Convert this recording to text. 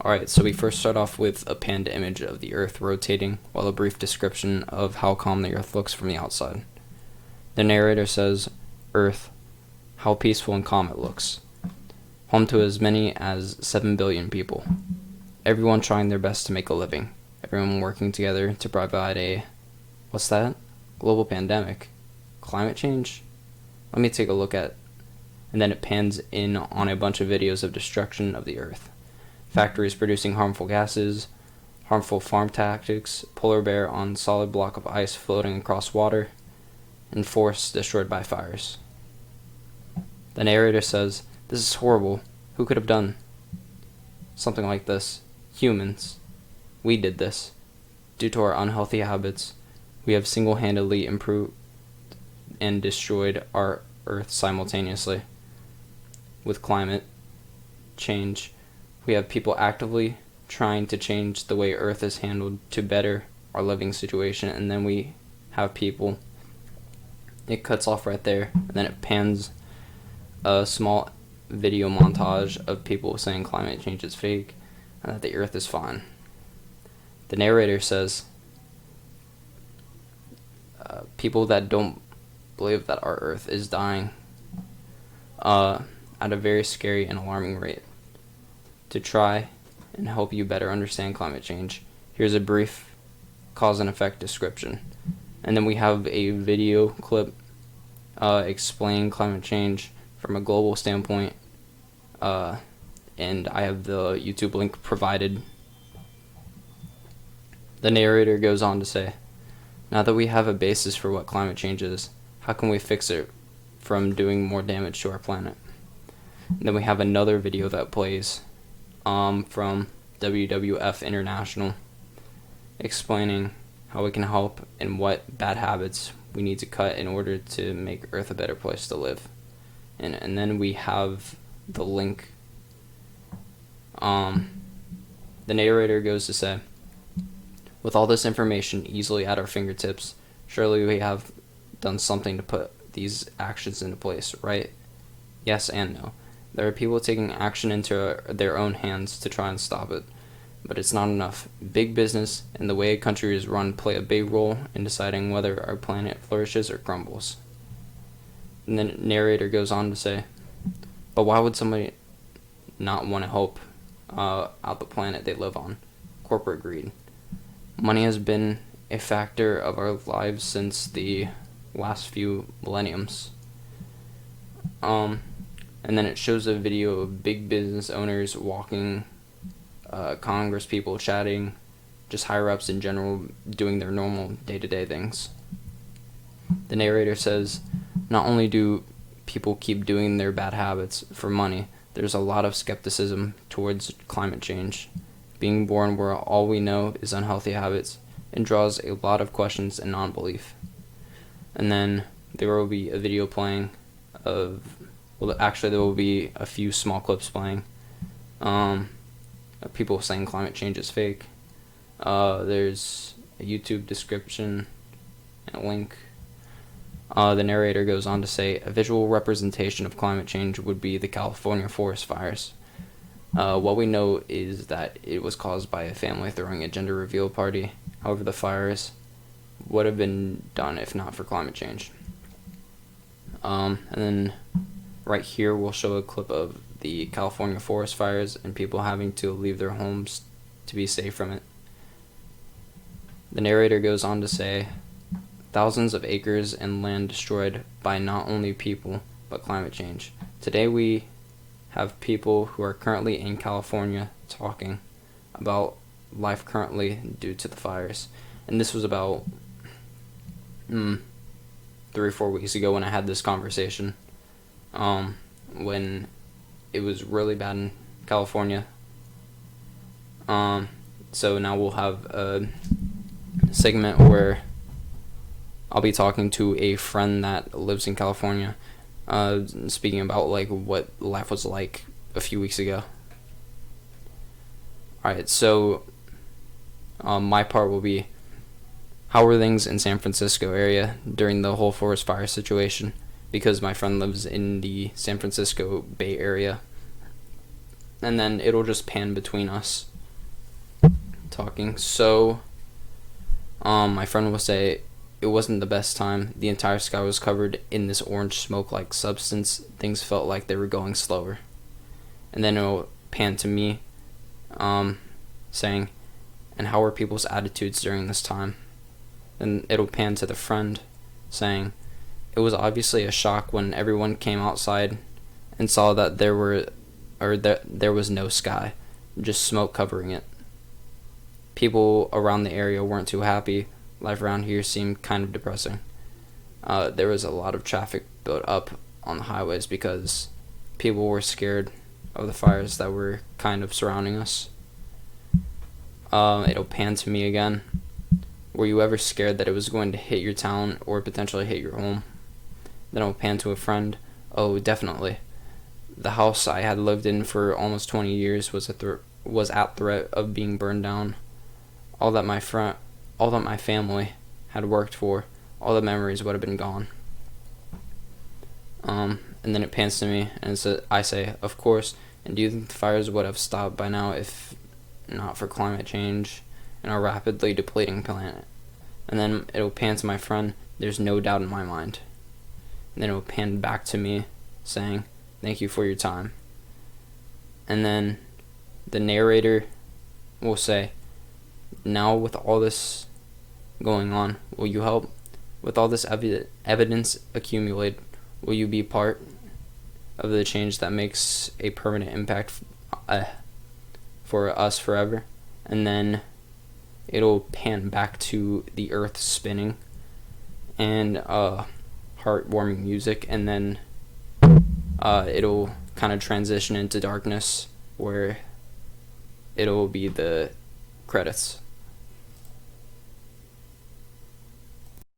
Alright, so we first start off with a panned image of the Earth rotating, while a brief description of how calm the Earth looks from the outside. The narrator says, Earth, how peaceful and calm it looks. Home to as many as 7 billion people. Everyone trying their best to make a living. Everyone working together to provide a, what's that? Global pandemic. Climate change? Let me take a look at. And then it pans in on a bunch of videos of destruction of the Earth. Factories producing harmful gases, harmful farm tactics, polar bear on solid block of ice floating across water, and forests destroyed by fires. The narrator says, this is horrible. Who could have done something like this? Humans. We did this. Due to our unhealthy habits, we have single-handedly improved and destroyed our Earth simultaneously. With climate change, we have people actively trying to change the way Earth is handled to better our living situation, and then we have people. It cuts off right there, and then it pans a small video montage of people saying climate change is fake and that the Earth is fine. The narrator says, people that don't believe that our Earth is dying at a very scary and alarming rate. To try and help you better understand climate change, here's a brief cause and effect description. And then we have a video clip explaining climate change from a global standpoint, and I have the YouTube link provided. The narrator goes on to say, now that we have a basis for what climate change is, how can we fix it from doing more damage to our planet? And then we have another video that plays from WWF International explaining how we can help and what bad habits we need to cut in order to make Earth a better place to live. And then we have the link. The narrator goes to say, with all this information easily at our fingertips, surely we have done something to put these actions into place, right? Yes and no. There are people taking action into their own hands to try and stop it, but it's not enough. Big business and the way a country is run play a big role in deciding whether our planet flourishes or crumbles. And then the narrator goes on to say, but why would somebody not want to help out the planet they live on? Corporate greed. Money has been a factor of our lives since the last few millenniums. And then it shows a video of big business owners walking, Congress people chatting, just higher ups in general doing their normal day-to-day things. The narrator says, not only do people keep doing their bad habits for money, there's a lot of skepticism towards climate change. Being born where all we know is unhealthy habits and draws a lot of questions and non-belief. And then there will be a video playing of, well, actually there will be a few small clips playing of people saying climate change is fake. There's a YouTube description and a link. The narrator goes on to say, a visual representation of climate change would be the California forest fires. What we know is that it was caused by a family throwing a gender reveal party. However, the fires would have been done if not for climate change. And then right here we'll show a clip of the California forest fires and people having to leave their homes to be safe from it. The narrator goes on to say, thousands of acres and land destroyed by not only people but climate change. Today we have people who are currently in California talking about life currently due to the fires. And this was about 3 or 4 weeks ago when I had this conversation, when it was really bad in California. So now we'll have a segment where I'll be talking to a friend that lives in California, speaking about like what life was like a few weeks ago. Alright, so my part will be, how were things in San Francisco area during the whole forest fire situation? Because my friend lives in the San Francisco Bay Area. and then it'll just pan between us talking. So my friend will say it wasn't the best time. The entire sky was covered in this orange smoke-like substance. Things felt like they were going slower. And then it'll pan to me, saying, and how were people's attitudes during this time? Then it'll pan to the friend, saying, it was obviously a shock when everyone came outside and saw that there was no sky, just smoke covering it. People around the area weren't too happy. Life around here seemed kind of depressing. There was a lot of traffic built up on the highways because people were scared of the fires that were kind of surrounding us. It'll pan to me again. Were you ever scared that it was going to hit your town or potentially hit your home? Then it'll pan to a friend. Oh, definitely. The house I had lived in for almost 20 years was at threat of being burned down. All that my family had worked for, all the memories would have been gone. And then it pans to me, and I say, of course, and do you think the fires would have stopped by now if not for climate change and our rapidly depleting planet? And then it'll pan to my friend, there's no doubt in my mind. And then it'll pan back to me, saying, thank you for your time. And then the narrator will say, now with all this going on, will you help? With all this evidence accumulated, will you be part of the change that makes a permanent impact for us forever? And then it'll pan back to the earth spinning and heartwarming music, and then it'll kind of transition into darkness where it'll be the credits.